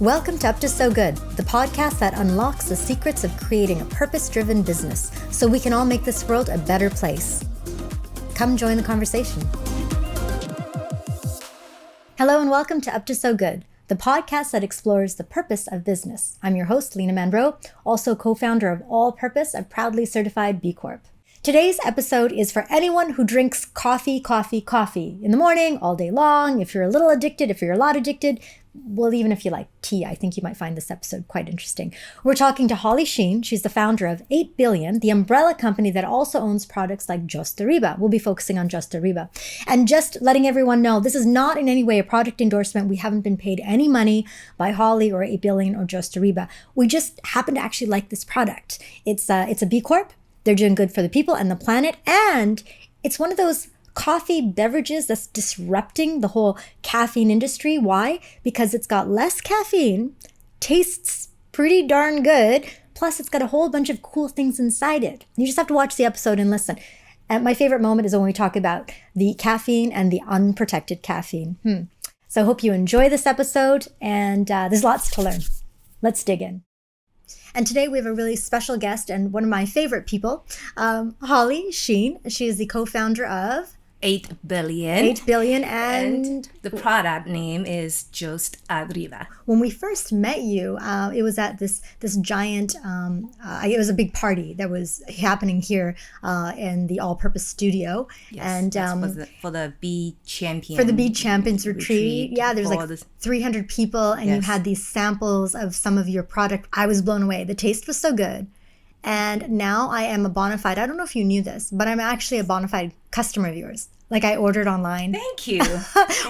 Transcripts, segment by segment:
Welcome to Up to So Good, the podcast that unlocks the secrets of creating a purpose-driven business so we can all make this world a better place. Come join the conversation. Hello and welcome to Up to So Good, the podcast that explores the purpose of business. I'm your host, Lena Manbro, also co-founder of All Purpose, a proudly certified B Corp. Today's episode is for anyone who drinks coffee in the morning, all day long. If you're a little addicted, if you're a lot addicted, well, even if you like tea, I think you might find this episode quite interesting. We're talking to Holly Xing. She's the founder of 8billion, the umbrella company that also owns products like JostArriba. We'll be focusing on JostArriba. And just letting everyone know, this is not in any way a product endorsement. We haven't been paid any money by Holly or 8billion or JostArriba. We just happen to actually like this product. It's a B Corp. They're doing good for the people and the planet. And it's one of those coffee beverages that's disrupting the whole caffeine industry. Why? Because it's got less caffeine, tastes pretty darn good, plus it's got a whole bunch of cool things inside it. You just have to watch the episode and listen. And my favorite moment is when we talk about the caffeine and the unprotected caffeine. So I hope you enjoy this episode, and there's lots to learn. Let's dig in. And today we have a really special guest and one of my favorite people, Holly Xing. She is the co-founder of 8billion. 8billion and the product name is JostArriba. When we first met you, it was at this giant, it was a big party that was happening here in the all-purpose studio. Yes, and for the B Champion. For the B Champions retreat. Yeah, there's like 300 people, and you had these samples of some of your product. I was blown away. The taste was so good. And now I am a bona fide, I don't know if you knew this, but I'm actually a bona fide customer of yours. Like, I ordered online. Thank you.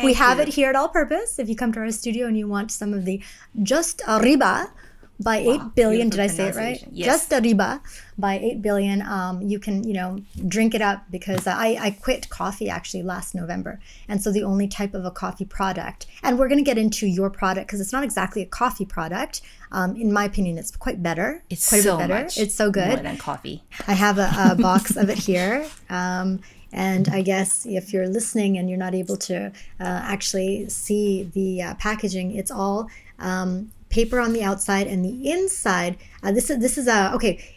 We have it here at All Purpose. If you come to our studio and you want some of the JostArriba by 8billion, did I say it right? Yes. JostArriba by 8billion. You can, drink it up, because I quit coffee actually last November. And so the only type of a coffee product, and we're going to get into your product because it's not exactly a coffee product. In my opinion, it's quite better. It's quite so a bit better. much It's so good. more than coffee. I have a box of it here. And I guess if you're listening and you're not able to actually see the packaging, it's all paper on the outside, and the inside. This is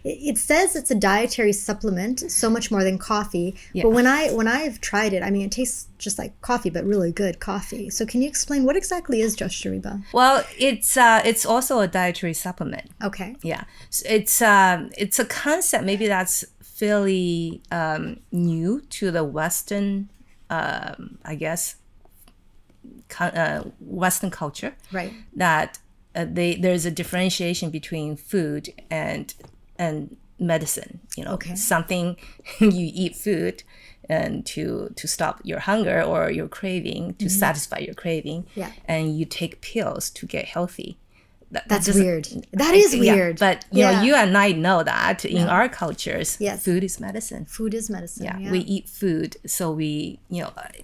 it says it's a dietary supplement, so much more than coffee. Yeah. But when I've tried it, I mean, it tastes just like coffee, but really good coffee. So can you explain what exactly is JostArriba? Well, it's also a dietary supplement. Okay. Yeah, it's a concept maybe that's fairly new to the Western, Western culture. Right. That there's a differentiation between food and medicine. Okay. Something you eat food and to stop your hunger or your craving, to satisfy your craving. Yeah. And you take pills to get healthy. That's weird. That is weird. But you and I know that in our cultures, food is medicine. Food is medicine. Yeah. We eat food, so we,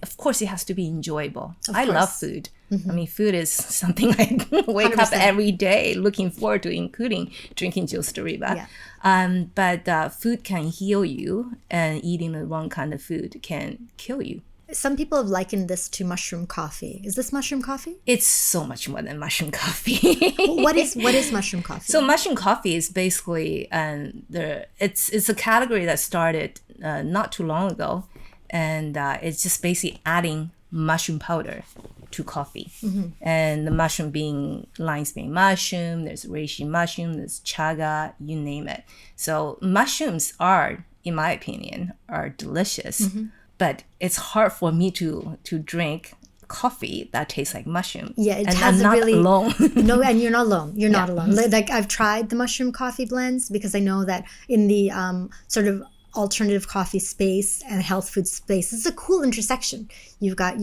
of course, it has to be enjoyable. I love food. Mm-hmm. I mean, food is something I wake 100%. Up every day looking forward to, including drinking JostArriba. Yeah. But food can heal you, and eating the wrong kind of food can kill you. Some people have likened this to mushroom coffee. Is this mushroom coffee? It's so much more than mushroom coffee. What is mushroom coffee? So mushroom coffee is basically it's a category that started not too long ago, and it's just basically adding mushroom powder to coffee. Mm-hmm. And the mushroom being lion's mane mushroom, there's reishi mushroom, there's chaga, you name it. So mushrooms are, in my opinion, are delicious. Mm-hmm. But it's hard for me to drink coffee that tastes like mushroom. Yeah, it and has I'm not really alone. No, and you're not alone. You're not alone. Like, I've tried the mushroom coffee blends, because I know that in the sort of alternative coffee space and health food space, it's a cool intersection. You've got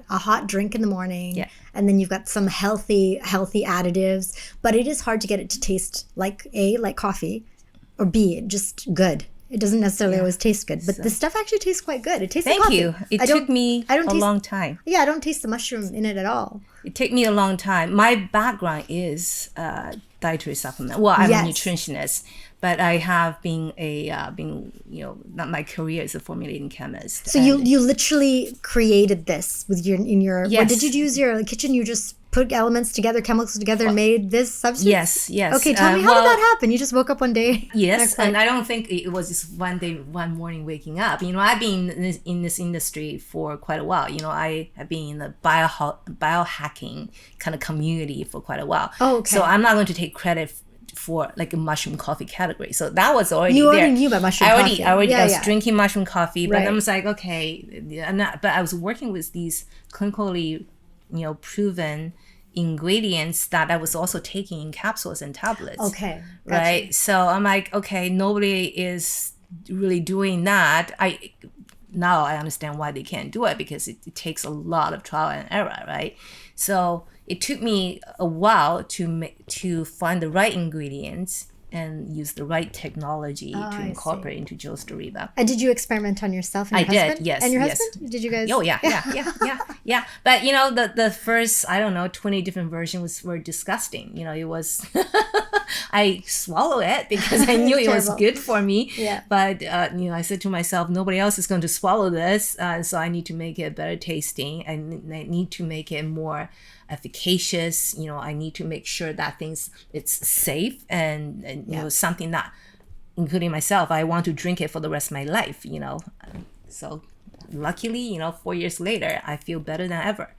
a hot drink in the morning, and then you've got some healthy additives. But it is hard to get it to taste like coffee, or B, just good. It doesn't necessarily always taste good, but the stuff actually tastes quite good. It tastes like coffee. Thank you. It took me a long time. Yeah, I don't taste the mushroom in it at all. It took me a long time. My background is dietary supplement. Well, I'm a nutritionist, but I have been my career is a formulating chemist. So you literally created this with your what did you use your kitchen? You just put elements together, chemicals together, and made this substance? Yes. Okay, tell me, how did that happen? You just woke up one day? Yes, and I don't think it was just one day, one morning waking up. I've been in this industry for quite a while. I have been in the biohacking kind of community for quite a while. Oh, okay. So I'm not going to take credit for like a mushroom coffee category. So that was already You there. already knew about mushroom coffee. I was drinking mushroom coffee, but Right. I was like, okay, but I was working with these clinically, proven ingredients that I was also taking in capsules and tablets. Okay. Gotcha. Right. So I'm like, okay, nobody is really doing that. Now I understand why they can't do it, because it takes a lot of trial and error, right? So it took me a while to find the right ingredients and use the right technology to incorporate into JostArriba. And did you experiment on yourself and your husband? Did, yes. And your yes. husband? Did you guys? Oh, yeah. But, the first, 20 different versions were disgusting. It was, I swallowed it because I knew it was good for me. Yeah. But, I said to myself, nobody else is going to swallow this. So I need to make it better tasting. And I need to make it more efficacious. I need to make sure that it's safe and something that, including myself, I want to drink it for the rest of my life. So luckily, 4 years later, I feel better than ever.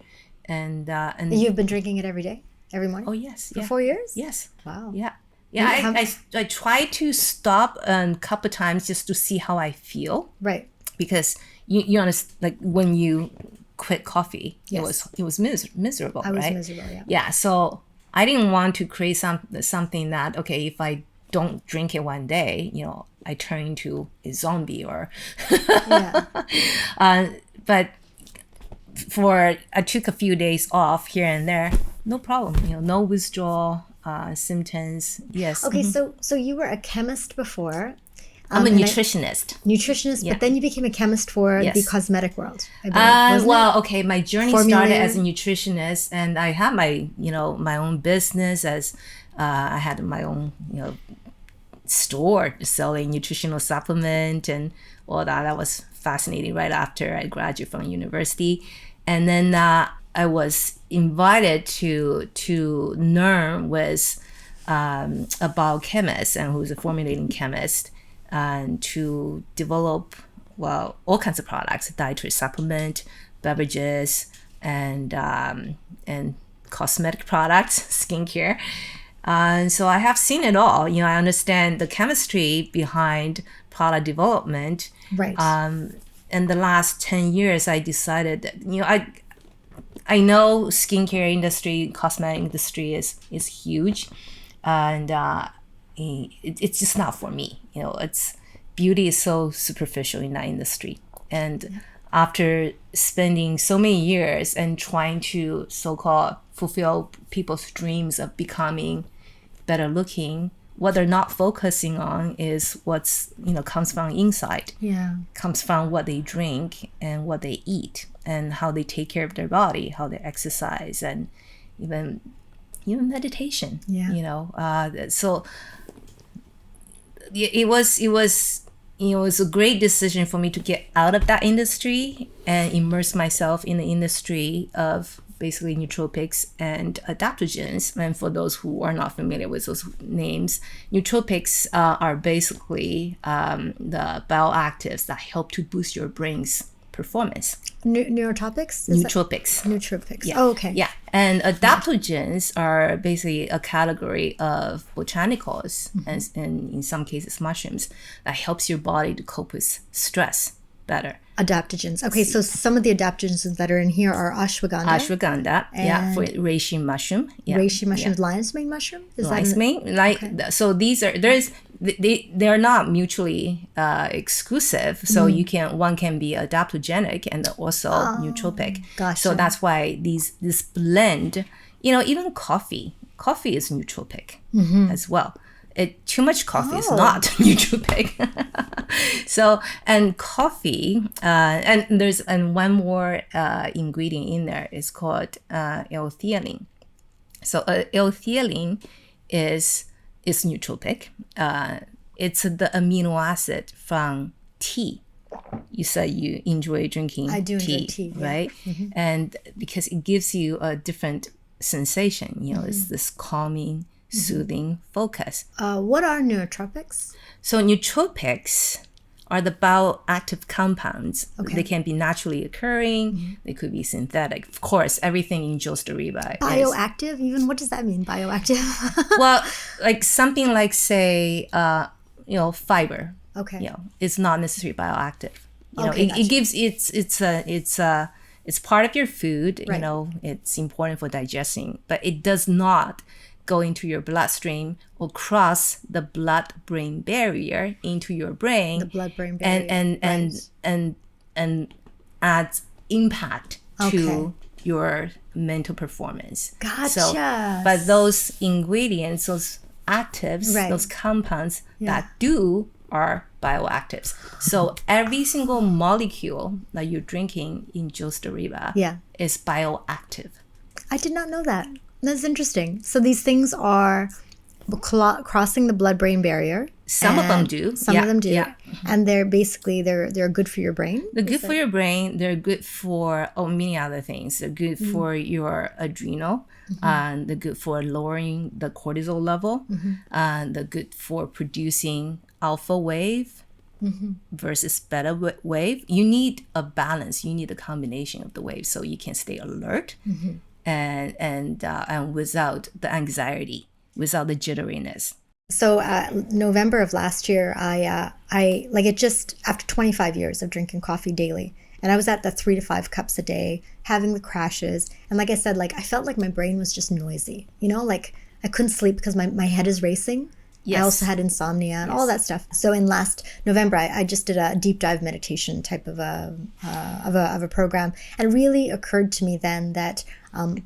And You've been drinking it every day, every morning? Oh yes, for 4 years? Yes. Wow. Yeah. I tried to stop a couple of times just to see how I feel. Right. Because you understand, like when you quit coffee, Yes. it was miserable. I was right? miserable, yeah. Yeah. So I didn't want to create something that, okay, if I don't drink it one day, I turn into a zombie or. But I took a few days off here and there, no problem. No withdrawal symptoms. Yes. Okay, so you were a chemist before. I'm a nutritionist. Nutritionist, but then you became a chemist for the cosmetic world. Okay, my journey started as a nutritionist, and I had my own business as I had my own store selling nutritional supplement and all that. That was fascinating right after I graduated from university. And then I was invited to learn with a biochemist and who's a formulating chemist, and to develop all kinds of products, dietary supplement, beverages, and cosmetic products, skincare. And so I have seen it all. I understand the chemistry behind product development. Right. In the last 10 years, I decided that, I know skincare industry, cosmetic industry is huge, and it's just not for me. Beauty is so superficial in that industry. And after spending so many years and trying to so-called fulfill people's dreams of becoming better looking, what they're not focusing on is what's comes from inside. Yeah. Comes from what they drink and what they eat and how they take care of their body, how they exercise, and even meditation. Yeah. So it was a great decision for me to get out of that industry and immerse myself in the industry of basically nootropics and adaptogens. And for those who are not familiar with those names, nootropics are basically the bioactives that help to boost your brain's performance. Neurotopics? Nootropics. Nootropics. Yeah. Oh, okay. Yeah. And adaptogens are basically a category of botanicals, and in some cases mushrooms, that helps your body to cope with stress better. Adaptogens. Okay, so some of the adaptogens that are in here are ashwagandha. Ashwagandha, for reishi mushroom. Yeah. Reishi mushroom, lion's mane mushroom? Lion's mane, so these are, they're not mutually exclusive. So one can be adaptogenic and also nootropic. Gotcha. So that's why this blend, even coffee is nootropic as well. Too much coffee is not nootropic. So, and coffee, and there's one more ingredient in there is called L-theanine. So L-theanine is nootropic. It's the amino acid from tea. You said you enjoy drinking I do tea, enjoy tea, right? And because it gives you a different sensation. It's this calming, soothing focus. What are nootropics? So nootropics are the bioactive compounds. Okay. They can be naturally occurring. They could be synthetic. Of course, everything in JostArriba Bioactive? Even what does that mean, bioactive? well, like something like, say, fiber. Okay. It's not necessarily bioactive. Okay, it gives it's part of your food. Right. It's important for digesting, but it does not go into your bloodstream or cross the blood-brain barrier into your brain. The blood-brain barrier. And adds impact Okay. to your mental performance. Gotcha. So, but those ingredients, those actives, Right. those compounds that do are bioactives. So every single molecule that you're drinking in JostArriba is bioactive. I did not know that. That's interesting. So these things are crossing the blood-brain barrier. Some of them do. Some of them do. Yeah. And they're basically, they're good for your brain? They're good for your brain. They're good for many other things. They're good for your adrenal. And they're good for lowering the cortisol level. And they're good for producing alpha wave versus beta wave. You need a balance. You need a combination of the waves so you can stay alert and without the anxiety, without the jitteriness. So November of last year, I after 25 years of drinking coffee daily, and I was at the 3 to 5 cups a day, having the crashes. And like I said, I felt like my brain was just noisy, I couldn't sleep because my head is racing. Yes. I also had insomnia and all that stuff. So in last November, I just did a deep dive meditation type of a program. And it really occurred to me then that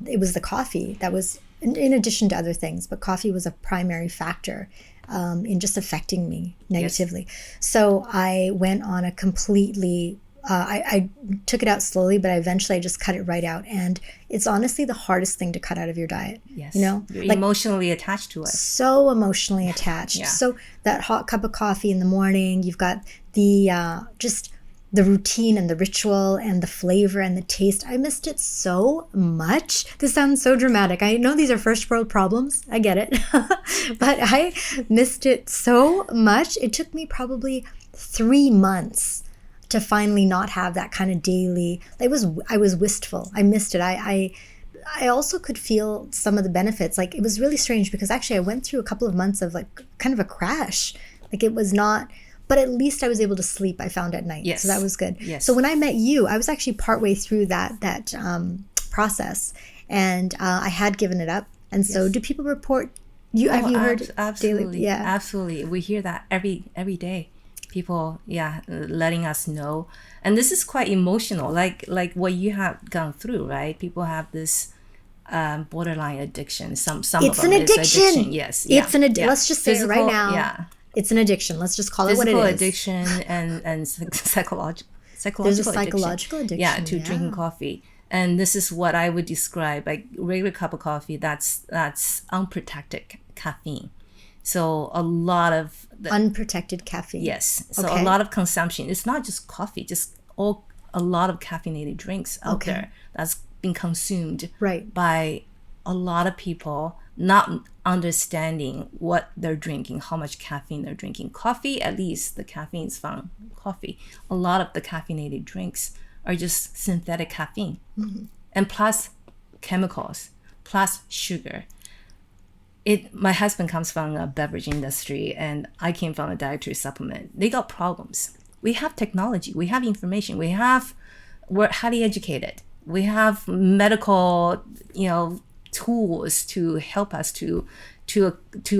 it was the coffee that was, in addition to other things, but coffee was a primary factor in just affecting me negatively. Yes. So I went on a completely, I took it out slowly, but I just cut it right out. And it's honestly the hardest thing to cut out of your diet. Yes. You're emotionally attached to it. So emotionally attached. Yeah. So that hot cup of coffee in the morning, you've got the just the routine and the ritual and the flavor and the taste. I missed it so much. This sounds so dramatic. I know these are first world problems. I get it. But I missed it so much. It took me probably 3 months to finally not have that kind of daily. I was wistful. I missed it. I also could feel some of the benefits. It was really strange because actually I went through a couple of months of kind of a crash. It was not, but at least I was able to sleep, I found, at night. Yes. So that was good. Yes. So when I met you, I was actually partway through that process, and I had given it up. And so do people report you? Have you heard? Absolutely. Daily? Yeah. Absolutely. We hear that every day. People, letting us know. And this is quite emotional, like what you have gone through, right? People have this borderline addiction. Some it's of them an addiction. Is addiction. Yes. It's an addiction. Let's just say it right now. Yeah. It's an addiction. Let's just call it what it is. Physical addiction and psychological There's a psychological addiction. To drinking coffee. And this is what I would describe, regular cup of coffee, that's unprotected caffeine. So a lot of unprotected caffeine. Yes. So a lot of consumption. It's not just coffee, a lot of caffeinated drinks out there that's been consumed by a lot of people not understanding what they're drinking, how much caffeine they're drinking. Coffee, at least the caffeine is found in coffee. A lot of the caffeinated drinks are just synthetic caffeine. And plus chemicals, plus sugar. My husband comes from a beverage industry and I came from a dietary supplement. They got problems. We have technology, we have information, we're highly educated. We have medical, tools to help us to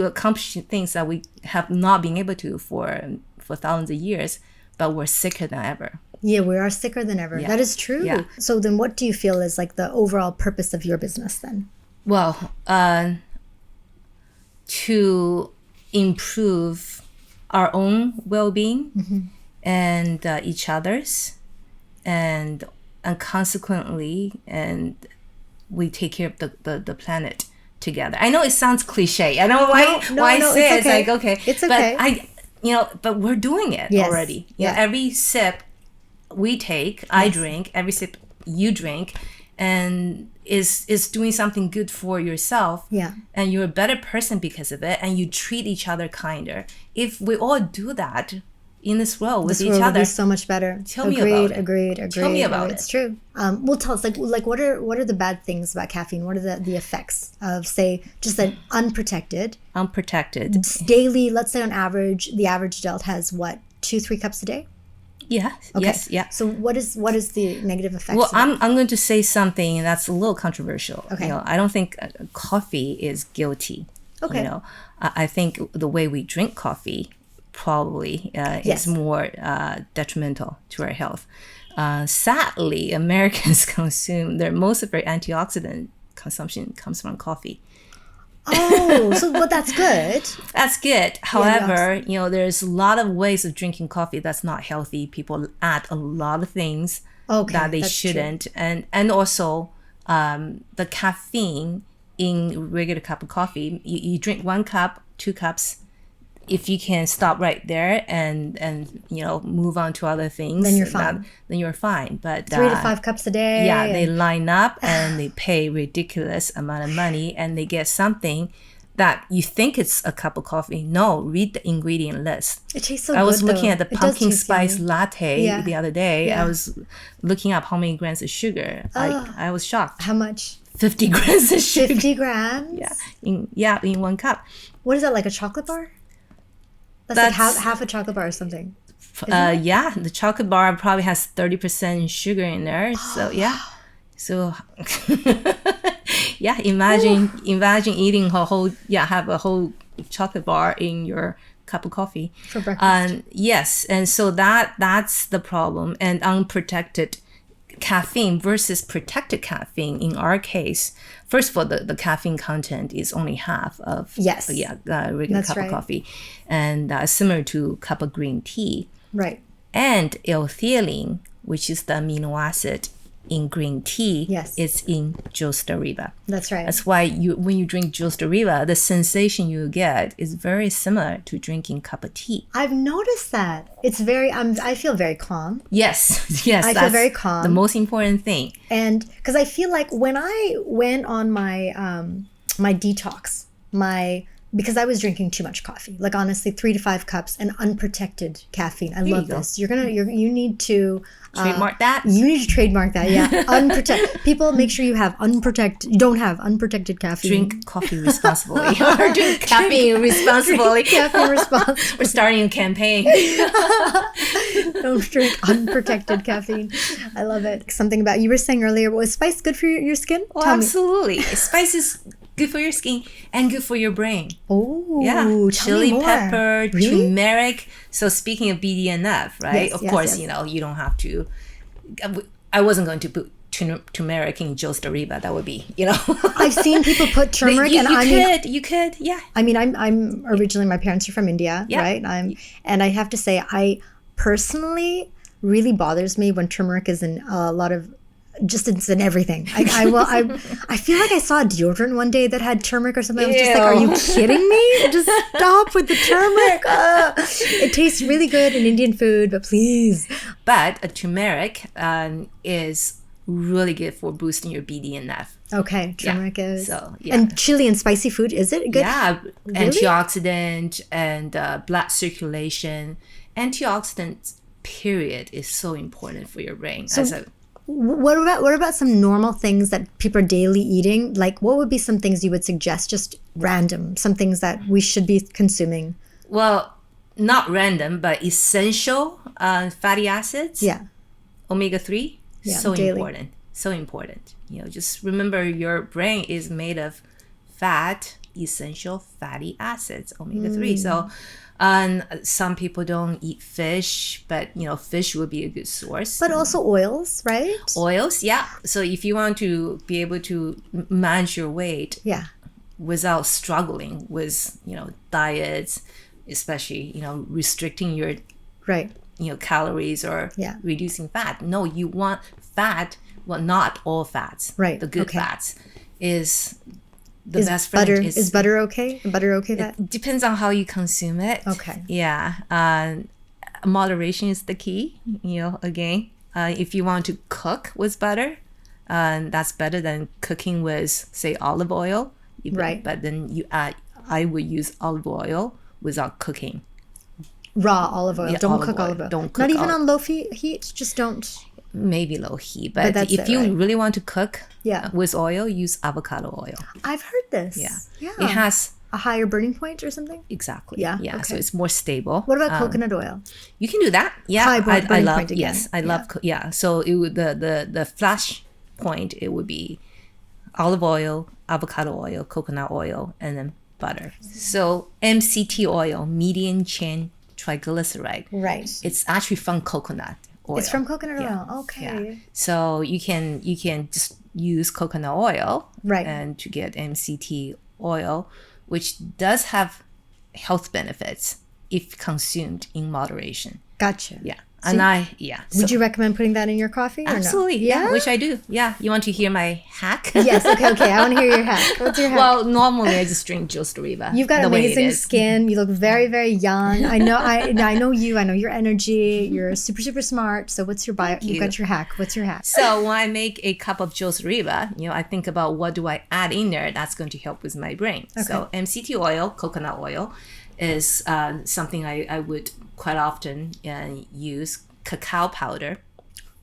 accomplish things that we have not been able to for thousands of years, but we're sicker than ever. Yeah, we are sicker than ever. Yeah. That is true. Yeah. So then what do you feel is the overall purpose of your business then? Well, to improve our own well-being and each other's, and consequently, and we take care of the planet together. I know it sounds cliche. I know why I say it's okay. It's okay. But we're doing it already. Every sip we take, I drink, every sip you drink, and is doing something good for yourself. Yeah. And you're a better person because of it, and you treat each other kinder. If we all do that in this world with each world other, would be so much better. Tell me about it. Agreed. Tell me about it. It's true. Well, tell us, like what are the bad things about caffeine? What are the effects of, say, just an unprotected daily? Let's say on average, the average adult has what, 2-3 cups a day? Yeah. Okay. Yes. Yeah. So what is the negative effects? Well, I'm going to say something that's a little controversial. Okay. I don't think coffee is guilty. Okay. I think the way we drink coffee probably is more detrimental to our health. Sadly, Americans consume most of their antioxidant consumption comes from coffee. Oh, so that's good. That's good. However, there's a lot of ways of drinking coffee that's not healthy. People add a lot of things that they shouldn't. True. And also the caffeine in regular cup of coffee, you drink 1 cup, 2 cups. If you can stop right there and move on to other things, then you're fine. Then you're fine. But 3 to 5 cups a day. Yeah, they line up and they pay ridiculous amount of money, and they get something that you think it's a cup of coffee. No, read the ingredient list. It tastes so good. I was looking at the It pumpkin does taste spice yummy. latte the other day. Yeah. I was looking up how many grams of sugar. I was shocked. How much? 50 grams of sugar. 50 grams? Yeah, in 1 cup. What is that, like a chocolate bar? That's like half a chocolate bar or something. Yeah, the chocolate bar probably has 30% sugar in there. So yeah. So yeah, imagine eating have a whole chocolate bar in your cup of coffee for breakfast. Yes, and so that's the problem. And unprotected caffeine versus protected caffeine, in our case, first of all, the caffeine content is only half of regular cup of coffee, and similar to cup of green tea. Right. And L-theanine, which is the amino acid in green tea, is in JostArriba. That's right. That's why when you drink JostArriba, the sensation you get is very similar to drinking cup of tea. I've noticed that. It's very, I feel very calm. Yes. I feel very calm. The most important thing. And because I feel like when I went on my my detox, because I was drinking too much coffee, like honestly 3 to 5 cups and unprotected caffeine. I love this. You need to trademark that. You need to trademark that. Yeah, unprotected. People, make sure you don't have unprotected caffeine. Drink coffee responsibly. Or drink caffeine responsibly. Caffeine responsibly. We're starting a campaign. Don't drink unprotected caffeine. I love it. Something about, you were saying earlier, was spice good for your skin? Oh, absolutely. Spice is good for your skin and good for your brain. Oh, yeah. Chili pepper, really? turmeric. So speaking of BDNF, right? Yes, of course, you don't have to. I wasn't going to put turmeric in JostArriba. That would be, I've seen people put turmeric, you could, yeah. I mean, I'm originally, my parents are from India, right? And I have to say, I personally really bothers me when turmeric is in a lot of. It's in everything. I feel like I saw a deodorant one day that had turmeric or something. I was just like, are you kidding me? Just stop with the turmeric. It tastes really good in Indian food, but please. But a turmeric is really good for boosting your BDNF. Okay, turmeric is. So, yeah. And chili and spicy food, is it good? Yeah, really? Antioxidant and blood circulation. Antioxidants, period, is so important for your brain. So, what about some normal things that people are daily eating? Like, what would be some things you would suggest, just random, some things that we should be consuming? Well, not random, but essential fatty acids. Yeah. Omega-3, so daily. important. So important. Just remember your brain is made of fat, essential fatty acids, omega-3. So some people don't eat fish, but fish would be a good source. But also oils, right? Oils, yeah. So if you want to be able to manage your weight, without struggling with diets, especially restricting your calories or reducing fat. No, you want fat. Well, not all fats. Right. The good fats is. The best friend is butter okay? Butter okay? It depends on how you consume it. Okay. Yeah. Moderation is the key. Again, if you want to cook with butter, And that's better than cooking with, say, olive oil. Right. But then I would use olive oil without cooking. Raw olive oil. Yeah, Don't cook olive oil. Don't cook. Not even on low heat. Just don't. Maybe low heat, but that's if you really want to cook with oil, use avocado oil. I've heard this. Yeah. It has a higher burning point or something. Exactly. Yeah. Yeah. Okay. So it's more stable. What about coconut oil? You can do that. Yeah. High burning love. point again. Yes, I love. Yeah. So it would the flash point. It would be olive oil, avocado oil, coconut oil, and then butter. So MCT oil, medium chain triglyceride. Right. It's actually from coconut oil. It's from coconut oil. Okay. Yeah. So you can just use coconut oil, right, and to get MCT oil, which does have health benefits if consumed in moderation. Gotcha. Yeah. So and would you recommend putting that in your coffee? Or absolutely. No? Yeah. Which I do. Yeah. You want to hear my hack? Yes. Okay. I want to hear your hack. What's your hack? Well, normally I just drink JostArriba. You've got amazing skin. You look very, very young. I know. I know you. I know your energy. You're super, super smart. So what's your bio? You've got your hack. What's your hack? So when I make a cup of JostArriba, I think about what do I add in there that's going to help with my brain. Okay. So MCT oil, coconut oil, is something I would quite often use. Cacao powder.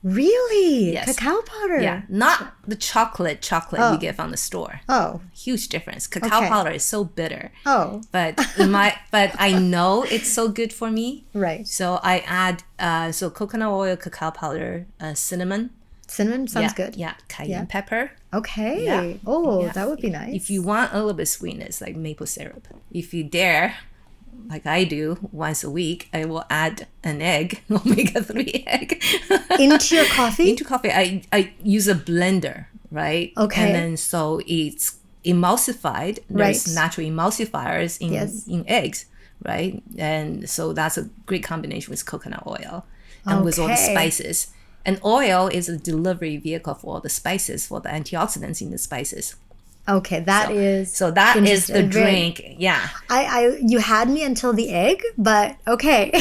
Really? Yes. Cacao powder? Yeah. Not the chocolate you get from the store. Oh. Huge difference. Cacao powder is so bitter. Oh. But I know it's so good for me. Right. So I add coconut oil, cacao powder, cinnamon. Cinnamon sounds good. Yeah. Cayenne pepper. Okay. Yeah. Oh, that would be nice. If you want a little bit sweetness, like maple syrup. If you dare, like I do once a week, I will add an egg, omega-3 egg. Into your coffee? Into coffee. I use a blender, right? Okay. And then so it's emulsified. There's natural emulsifiers in eggs, right? And so that's a great combination with coconut oil and with all the spices. And oil is a delivery vehicle for all the spices, for the antioxidants in the spices. Okay, that is the drink. Yeah. You had me until the egg, but okay.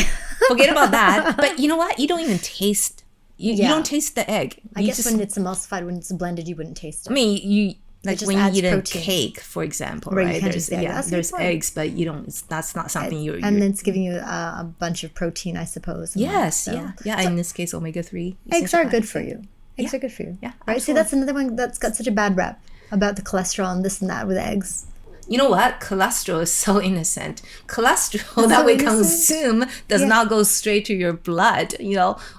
Forget about that. But you know what? You don't even taste. You don't taste the egg. I guess when it's emulsified, when it's blended, you wouldn't taste it. I mean, you like when you eat protein. A cake, for example, right? Right? There's eggs, but you don't. That's not something you're. And then it's giving you a bunch of protein, I suppose. Yes. So in this case, omega-3. Eggs are good for you. Eggs are good for you. Yeah. Right. See, that's another one that's got such a bad rep about the cholesterol and this and that with eggs. You know what? Cholesterol is so innocent. Cholesterol that we consume does not go straight to your blood.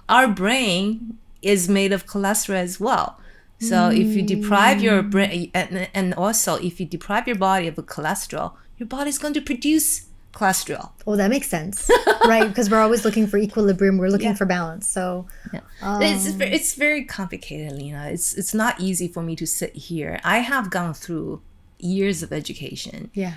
Our brain is made of cholesterol as well. So if you deprive your brain, and also if you deprive your body of cholesterol, your body's going to produce cholesterol. Oh, that makes sense, right? Because we're always looking for equilibrium. We're looking for balance. So it's very complicated, Lena. It's not easy for me to sit here. I have gone through years of education. Yeah.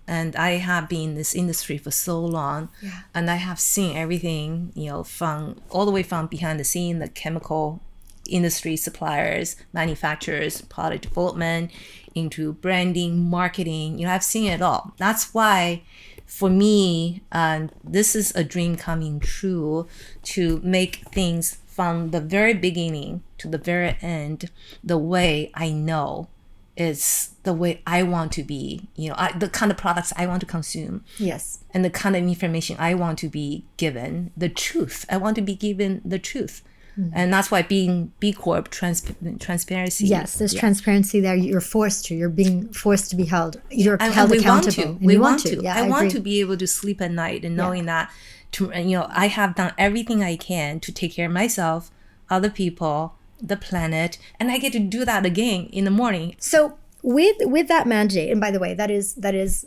And I have been in this industry for so long. Yeah. And I have seen everything, from all the way from behind the scene, the chemical industry, suppliers, manufacturers, product development, into branding, marketing. I've seen it all. That's why, for me, this is a dream coming true, to make things from the very beginning to the very end the way I know is the way I want to be, the kind of products I want to consume. Yes. And the kind of information I want to be given, the truth. I want to be given the truth. And that's why being B Corp, transparency. Yes, there's transparency there. You're being forced to be held. You're held accountable. We want to. Yeah, I want to be able to sleep at night and knowing that, I have done everything I can to take care of myself, other people, the planet, and I get to do that again in the morning. So with that mandate, and by the way, that is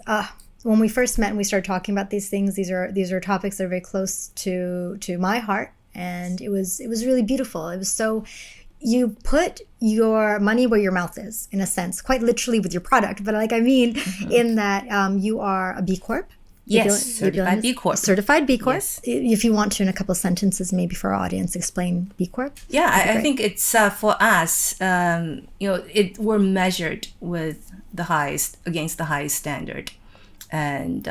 when we first met and we started talking about these things, these are topics that are very close to my heart. And it was really beautiful. It was so, you put your money where your mouth is, in a sense, quite literally with your product. But in that you are a B Corp. Yes, certified B Corp. Certified B Corp. Yes. If you want to, in a couple of sentences, maybe for our audience, explain B Corp. Yeah, I think it's for us. We're measured with against the highest standard, and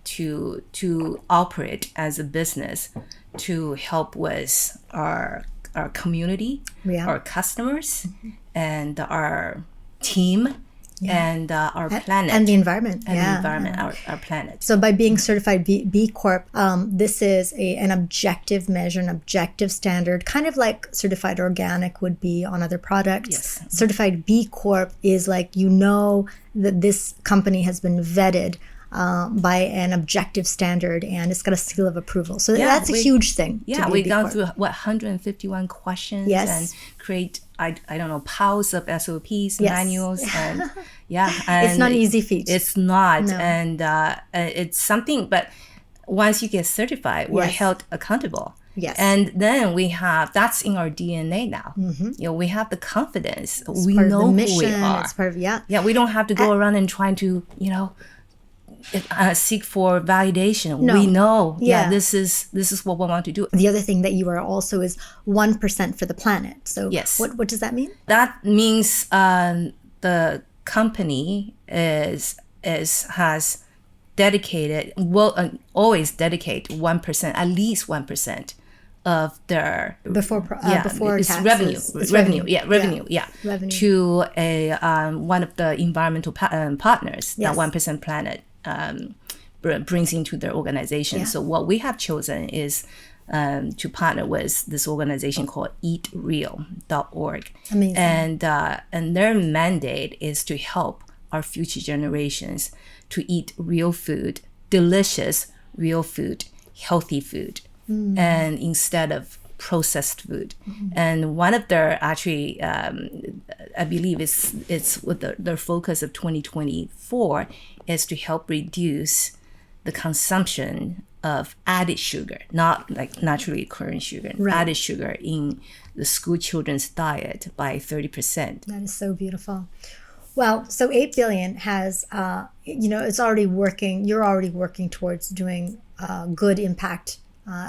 to operate as a business, to help with our community, our customers, and our team and our planet. And the environment. And the environment, our planet. So by being certified B Corp, this is an objective measure, an objective standard, kind of like certified organic would be on other products. Yes. Certified B Corp is like, you know that this company has been vetted by an objective standard and it's got a seal of approval. So that's a huge thing. Yeah, we've gone through 151 questions and create, I don't know, piles of SOPs, manuals, and and it's not an easy feat. It's not, no. And it's something. But once you get certified, we're held accountable. Yes. And then we have, that's in our DNA now. You know, we have the confidence. It's we know who we are. It's part of, Yeah, we don't have to go around and trying to, you know, seek for validation. No. We know, this is what we want to do. The other thing that you are also is 1% for the planet. So what does that mean? That means the company has dedicated, always dedicate 1%, at least 1% of their before taxes. revenue to one of the environmental partners that 1% Planet brings into their organization. So what we have chosen is to partner with this organization called eatreal.org. Amazing. And their mandate is to help our future generations to eat real food, delicious real food, healthy food, and instead of processed food. And one of their actually, I believe it's with their focus of 2024 is to help reduce the consumption of added sugar, not like naturally occurring sugar, added sugar in the school children's diet by 30%. That is so beautiful. Well, so 8 billion has, it's already working. You're already working towards doing good impact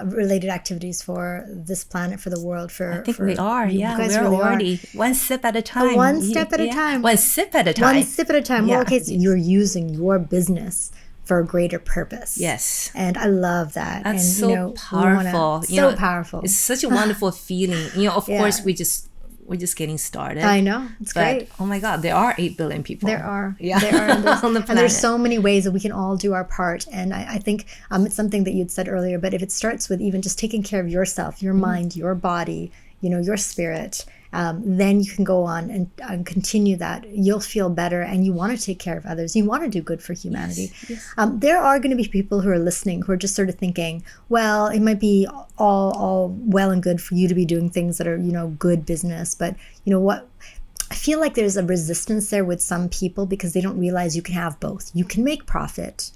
related activities for this planet, for the world. I think we are. Yeah, we're really already one sip at a time. One step at a time. One sip at a time. One sip at a time. Well, okay, so you're using your business for a greater purpose. Yes. And I love that. That's and, so powerful. Powerful. It's such a wonderful feeling. Of course, we're just getting started. I know. It's great. Oh my God, there are 8 billion people. There are. Yeah. There are. On the planet. And there's so many ways that we can all do our part. And I think it's something that you'd said earlier, but if it starts with even just taking care of yourself, your mind, your body, your spirit, then you can go on and continue that. You'll feel better and you want to take care of others. You want to do good for humanity. Yes. There are going to be people who are listening who are just sort of thinking, well, it might be all well and good for you to be doing things that are, good business. But you know what? I feel like there's a resistance there with some people because they don't realize you can have both. You can make profit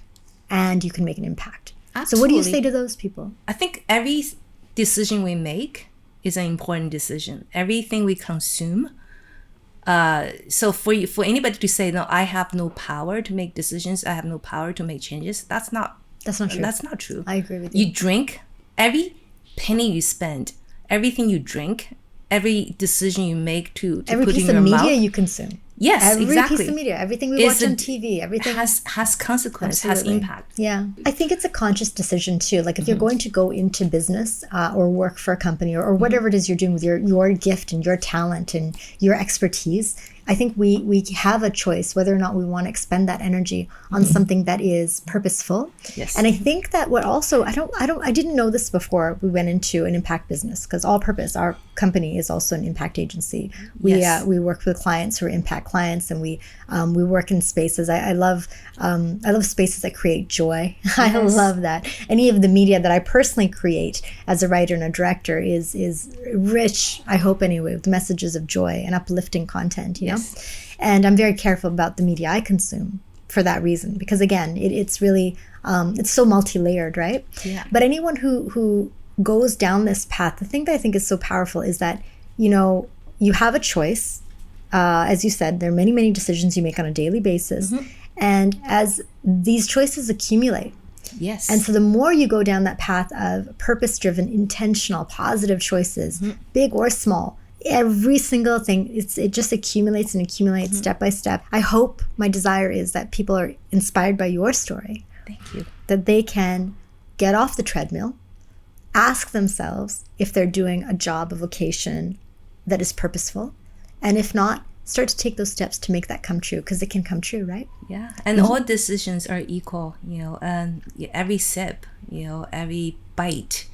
and you can make an impact. Absolutely. So what do you say to those people? I think every decision we make is an important decision. Everything we consume. So for anybody to say, no, I have no power to make decisions, I have no power to make changes, that's not true. That's not true. I agree with you. You drink, every penny you spend, everything you drink, every decision you make to every put in your mouth. Every piece of media you consume. Yes, every exactly. Piece of media, everything we watch on TV, everything has consequence, has impact. Yeah, I think it's a conscious decision too. Like if you're going to go into business or work for a company or whatever it is you're doing with your gift and your talent and your expertise, I think we have a choice whether or not we want to expend that energy on something that is purposeful. Yes. And I think that what also I didn't know this before we went into an impact business because All Purpose, our company, is also an impact agency. We work with clients who are impact clients, and we work in spaces. I love spaces that create joy. Yes. I love that. Any of the media that I personally create as a writer and a director is rich, I hope anyway, with messages of joy and uplifting content. You know? And I'm very careful about the media I consume for that reason, because again, it's really it's so multi-layered, right? Yeah. But anyone who goes down this path, the thing that I think is so powerful is that you have a choice. As you said, there are many, many decisions you make on a daily basis, and as these choices accumulate. Yes. And so the more you go down that path of purpose-driven, intentional, positive choices, big or small, every single thing, it just accumulates and accumulates step by step. I hope, my desire is that people are inspired by your story. Thank you. That they can get off the treadmill, ask themselves if they're doing a job, a vocation that is purposeful, And if not, start to take those steps to make that come true, because it can come true, right? Yeah. And all decisions are equal, and every sip, every bite,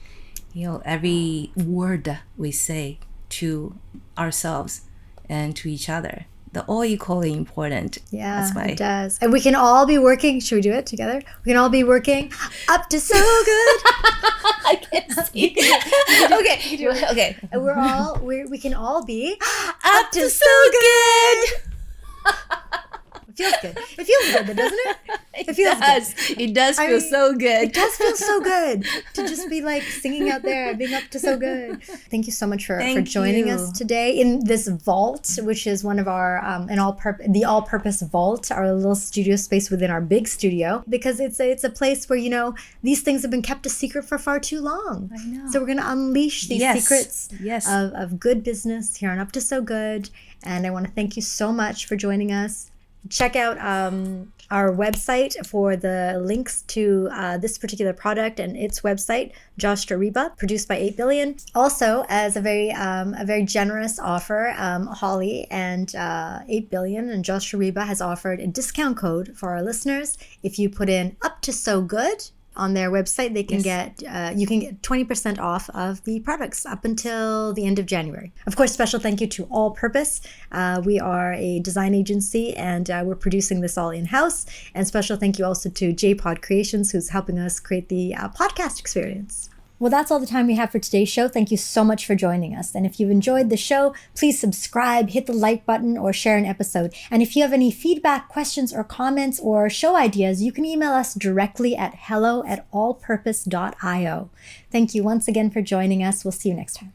every word we say to ourselves and to each other, they're all equally important. Yeah, it does. And we can all be working. Should we do it together? We can all be working up to so good. I can't see. Okay. And we can all be up to so good. It feels good. It feels good, doesn't it? It feels good. It does feel so good. It does feel so good to just be like singing out there, being up to so good. Thank you so much for joining us today in this vault, which is one of our the all-purpose vault, our little studio space within our big studio, because it's a place where these things have been kept a secret for far too long. I know. So we're going to unleash these secrets of good business here on Up to So Good. And I want to thank you so much for joining us. Check out our website for the links to this particular product and its website, JostArriba, produced by 8billion. Also, as a very generous offer, Holly and 8billion and JostArriba has offered a discount code for our listeners. If you put in Up to So Good on their website, they can get you can get 20% off of the products up until the end of January. Of course, special thank you to All Purpose. We are a design agency, and we're producing this all in-house. And special thank you also to JPod Creations, who's helping us create the podcast experience. Well, that's all the time we have for today's show. Thank you so much for joining us. And if you've enjoyed the show, please subscribe, hit the like button, or share an episode. And if you have any feedback, questions, or comments, or show ideas, you can email us directly at hello@allpurpose.io. Thank you once again for joining us. We'll see you next time.